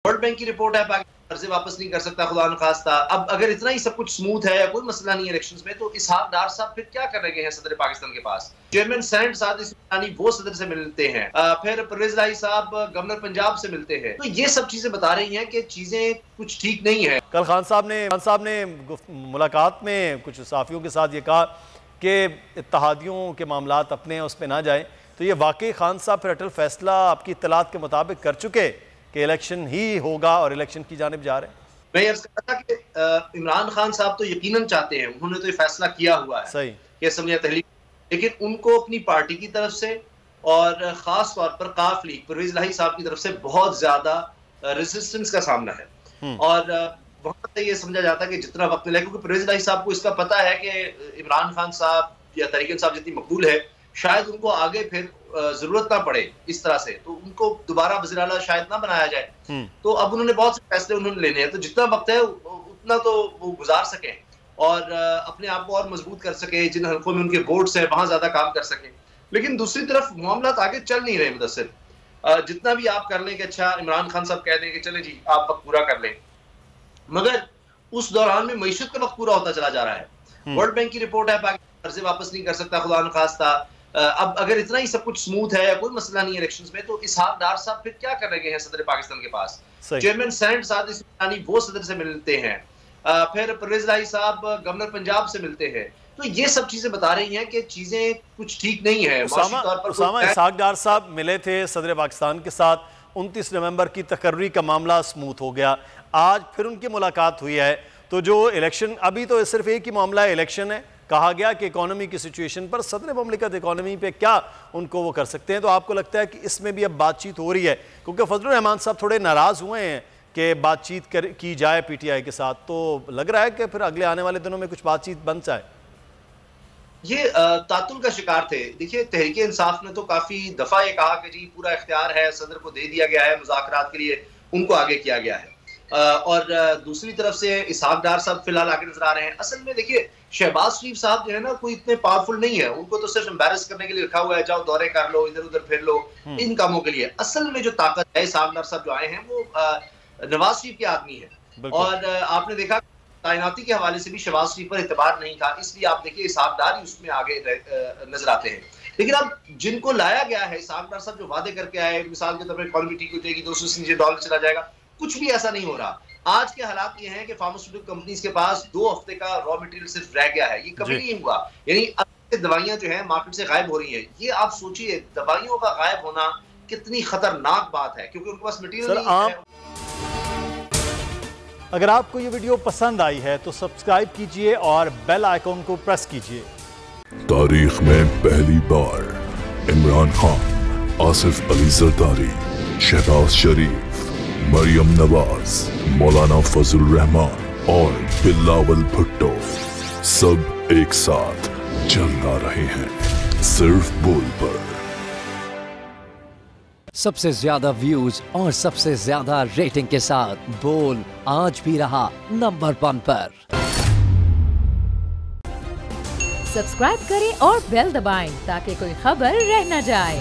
World bank की report है, पाकिस्तान कर्जे वापस नहीं कर सकता खुदा न खास्ता। अब अगर इतना ही सब कुछ स्मूथ है या कोई मसला नहीं है इलेक्शंस में, तो इसहाक डार साहब फिर क्या करने गए हैं सदर पाकिस्तान के पास? चेयरमैन सेनेट सादिक सुलेमानी वो सदर से मिलते हैं, फिर परवेज इलाही साहब गवर्नर पंजाब से मिलते हैं। तो ये सब चीजें बता रही हैं कि चीजें कुछ ठीक नहीं है। कल खान साहब ने मुलाकात में कुछ सहाफियों के साथ ये कहा कि इत्तेहादियों के मामलात अपने उस पर ना जाए, तो ये वाकई खान साहब फिर अटल फैसला आपकी इत्तलात के मुताबिक कर चुके कि इलेक्शन ही होगा और इलेक्शन की जानिब जा रहे हैं? मैं ये कहा था कि इमरान खान साहब तो यकीनन चाहते हैं, उन्होंने तो ये फैसला किया हुआ है सही कि असम्बली तहलील, लेकिन उनको अपनी पार्टी की तरफ से और खास तौर पर काफ लीग परवेज इलाही साहब की तरफ से बहुत ज्यादा रेजिस्टेंस का सामना है। और वहां से ये समझा जाता है कि जितना वक्त मिले, क्योंकि परवेज इलाही साहब को इसका पता है कि इमरान खान साहब या तरीक साहब जितनी मकबूल है, शायद उनको आगे फिर जरूरत ना पड़े इस तरह से, तो उनको दोबारा वज़ीर आला शायद ना बनाया जाए। तो अब उन्होंने बहुत से फैसले उन्होंने लेने हैं, तो जितना वक्त है उतना तो वो गुजार सके और अपने आप को और मजबूत कर सके, जिन हल्कों में उनके वोट्स हैं वहां ज्यादा काम कर सके। लेकिन दूसरी तरफ मामला आगे चल नहीं रहे मुदस्सिर, जितना भी आप कर लें कि अच्छा इमरान खान साहब कह दें कि चले जी आप वक्त पूरा कर लें, मगर उस दौरान में मईशत का वक्त पूरा होता चला जा रहा है। वर्ल्ड बैंक की रिपोर्ट है, पाकिस्तान कर्जे वापस नहीं कर सकता खुदा न खास्ता। अब अगर इतना ही सब कुछ स्मूथ है या कोई मसला नहीं है इलेक्शंस में, तो इसहाक डार साहब फिर क्या करने गए हैं सदर पाकिस्तान के पास? चेयरमैन सेनेट सादिक सुलेमानी वो सदर से मिलते हैं, फिर परवेज इलाही साहब गवर्नर पंजाब से मिलते हैं। तो ये सब चीजें बता रही हैं कि चीजें कुछ ठीक नहीं है। इसहाक डार साहब मिले थे सदर पाकिस्तान के साथ, 29 नवंबर की तकर्री का मामला स्मूथ हो गया, आज फिर उनकी मुलाकात हुई है। तो जो इलेक्शन, अभी तो सिर्फ एक ही मामला है, इलेक्शन है, कहा गया कि इकोनॉमी की सिचुएशन पर सदर ममलिकत इकोनॉमी पे क्या उनको वो कर सकते हैं। तो आपको लगता है कि इसमें भी अब बातचीत हो रही है? क्योंकि फजलुर रहमान साहब थोड़े नाराज़ हुए हैं कि बातचीत की जाए पीटीआई के साथ, तो लग रहा है कि फिर अगले आने वाले दिनों में कुछ बातचीत बन जाए। ये तातुल का शिकार थे। देखिए, तहरीक इंसाफ ने तो काफी दफा ये कहा कि जी पूरा इख्तियार है, सदर को दे दिया गया है, मुज़ाकरात के लिए उनको आगे किया गया है। और दूसरी तरफ से इसहाक डार साहब फिलहाल आगे नजर आ रहे हैं। असल में देखिए, शहबाज शरीफ साहब जो है ना, कोई इतने पावरफुल नहीं है, उनको तो सिर्फ एम्बैरस करने के लिए रखा हुआ है, जाओ दौरे कर लो, इधर उधर फिर लो, इन कामों के लिए। असल में जो ताकत है, इसहाक डार साहब जो आए हैं वो नवाज शरीफ के आदमी है। और आपने देखा तैनाती के हवाले से भी शहबाज शरीफ पर एतबार नहीं था, इसलिए आप देखिए इसहाक डार ही उसमें आगे नजर आते हैं। लेकिन अब जिनको लाया गया है, इसहाक डार साहब जो वादे करके आए, मिसाल के तौर पर इकोनॉमी ठीक हो जाएगी, $200 चला जाएगा, कुछ भी ऐसा नहीं हो रहा। आज के हालात ये हैं कि फार्मास्यूटिकल कंपनीज के पास 2 हफ्ते का रॉ मटेरियल सिर्फ रह गया है। ये कभी नहीं हुआ, यानी दवाइयां जो है मार्केट से गायब हो रही है। ये आप सोचिए, दवाइयों का गायब होना कितनी खतरनाक बात है, क्योंकि उनके पास मटेरियल नहीं है। अगर आपको ये वीडियो पसंद आई है तो सब्सक्राइब कीजिए और बेल आइकॉन को प्रेस कीजिए। तारीख में पहली बार इमरान खान, आसिफ अली जरदारी, शहबाज शरीफ, मरियम नवाज, मौलाना फजल रहमान और बिलावल भुट्टो सब एक साथ चल रहे हैं सिर्फ बोल पर। सबसे ज्यादा व्यूज और सबसे ज्यादा रेटिंग के साथ बोल आज भी रहा नंबर 1 पर। सब्सक्राइब करें और बेल दबाएं ताकि कोई खबर रह न जाए।